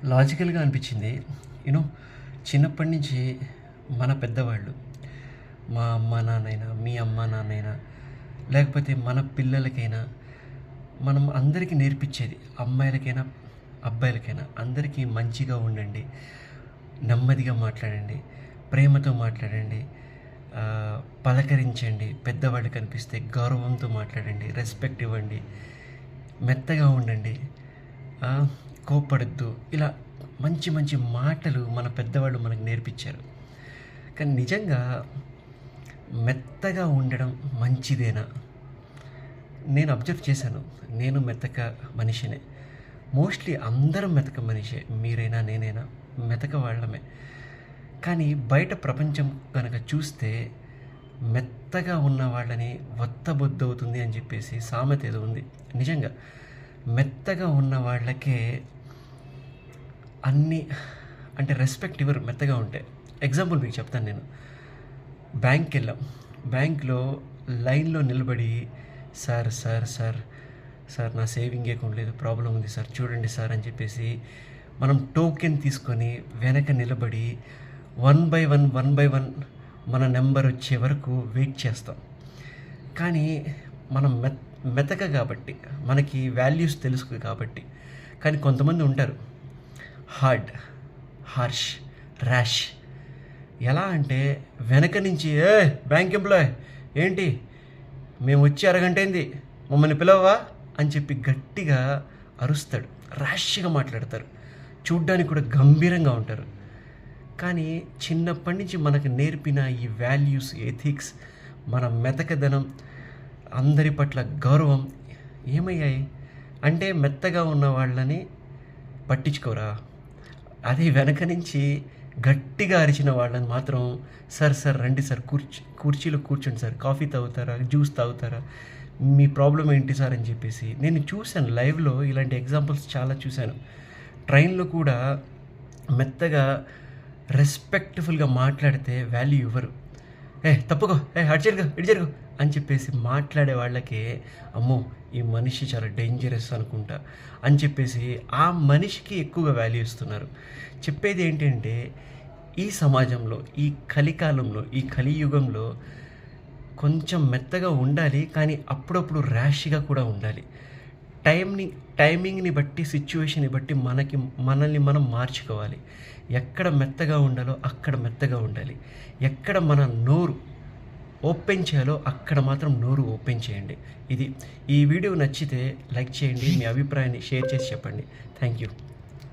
లాజికల్‌గా అనిపించింది. యూనో చిన్నప్పటి నుంచి మన పెద్దవాళ్ళు, మా అమ్మ నాన్నైనా, మీ అమ్మ నాన్నైనా, లేకపోతే మన పిల్లలకైనా, మనం అందరికీ నేర్పించేది అమ్మాయిలకైనా, అబ్బాయిలకైనా అందరికీ మంచిగా ఉండండి, నెమ్మదిగా మాట్లాడండి, ప్రేమతో మాట్లాడండి, పలకరించండి, పెద్దవాళ్ళు కనిపిస్తే గౌరవంతో మాట్లాడండి, రెస్పెక్ట్ ఇవ్వండి, మెత్తగా ఉండండి, ఆ, కోప్పడద్దు. ఇలా మంచి మంచి మాటలు మన పెద్దవాళ్ళు మనకు నేర్పించారు. కానీ నిజంగా మెత్తగా ఉండడం మంచిదేనా? నేను అబ్జర్వ్ చేశాను. నేను మెతక మనిషినే. మోస్ట్లీ అందరం మెతక మనిషే. మీరైనా నేనైనా మెతక వాళ్ళమే. కానీ బయట ప్రపంచం కనుక చూస్తే మెత్తగా ఉన్న వాళ్ళని వత్తబొద్దవుతుంది అని చెప్పేసి సామెత ఏదో ఉంది. నిజంగా మెత్తగా ఉన్న వాళ్ళకే అన్నీ అంటే రెస్పెక్ట్ ఇవ్వరు మెత్తగా ఉంటే. ఎగ్జాంపుల్ మీకు చెప్తాను నేను. బ్యాంక్కి వెళ్ళాం. బ్యాంక్లో లైన్లో నిలబడి సార్ సార్ సార్ సార్ నా సేవింగ్ అకౌంట్ లేదు, ప్రాబ్లం ఉంది సార్, చూడండి సార్ అని చెప్పేసి మనం టోకెన్ తీసుకొని వెనక నిలబడి వన్ బై వన్ మన నెంబర్ వచ్చే వరకు వెయిట్ చేస్తాం. కానీ మనం మెతక కాబట్టి, మనకి వాల్యూస్ తెలుసు కాబట్టి. కానీ కొంతమంది ఉంటారు హార్ష్, ర్యాష్. ఎలా అంటే వెనక నుంచి బ్యాంక్ ఎంప్లాయ్ ఏంటి, మేము వచ్చి అరగంట అయింది, మమ్మల్ని పిలవవా అని చెప్పి గట్టిగా అరుస్తాడు. ర్యాష్గా మాట్లాడతారు. చూడ్డానికి కూడా గంభీరంగా ఉంటారు. కానీ చిన్నప్పటి నుంచి మనకు నేర్పిన ఈ వాల్యూస్, ఎథిక్స్, మన మెతకదనం, అందరి పట్ల గౌరవం ఏమయ్యాయి అంటే మెత్తగా ఉన్న వాళ్ళని పట్టించుకోరా. అదే వెనక నుంచి గట్టిగా అరిచిన వాళ్ళని మాత్రం సార్ సార్ రండి సార్, కుర్చీలో కూర్చోండి సార్, కాఫీ తాగుతారా, జ్యూస్ తాగుతారా, మీ ప్రాబ్లం ఏంటి సార్ అని చెప్పేసి. నేను చూశాను లైవ్లో, ఇలాంటి ఎగ్జాంపుల్స్ చాలా చూశాను. ట్రైన్లో కూడా మెత్తగా రెస్పెక్ట్ఫుల్గా మాట్లాడితే వాల్యూ ఇవ్వరు. తప్పుకో, ఇటు జరుగు అని చెప్పేసి మాట్లాడే వాళ్ళకే అమ్మో ఈ మనిషి చాలా డేంజరస్ అనుకుంటా అని చెప్పేసి ఆ మనిషికి ఎక్కువగా వాల్యూ ఇస్తున్నారు. చెప్పేది ఏంటంటే ఈ సమాజంలో, ఈ కలికాలంలో, ఈ కలియుగంలో కొంచెం మెత్తగా ఉండాలి, కానీ అప్పుడప్పుడు ర్యాష్గా కూడా ఉండాలి. టైమింగ్ని బట్టి, సిచ్యువేషన్ని బట్టి మనల్ని మనం మార్చుకోవాలి. ఎక్కడ మెత్తగా ఉండాలో అక్కడ మెత్తగా ఉండాలి. ఎక్కడ మన నోరు ఓపెన్ చేయాలో అక్కడ మాత్రం నోరు ఓపెన్ చేయండి. ఇది ఈ వీడియో నచ్చితే లైక్ చేయండి, మీ అభిప్రాయాన్ని షేర్ చేసి చెప్పండి. Thank you.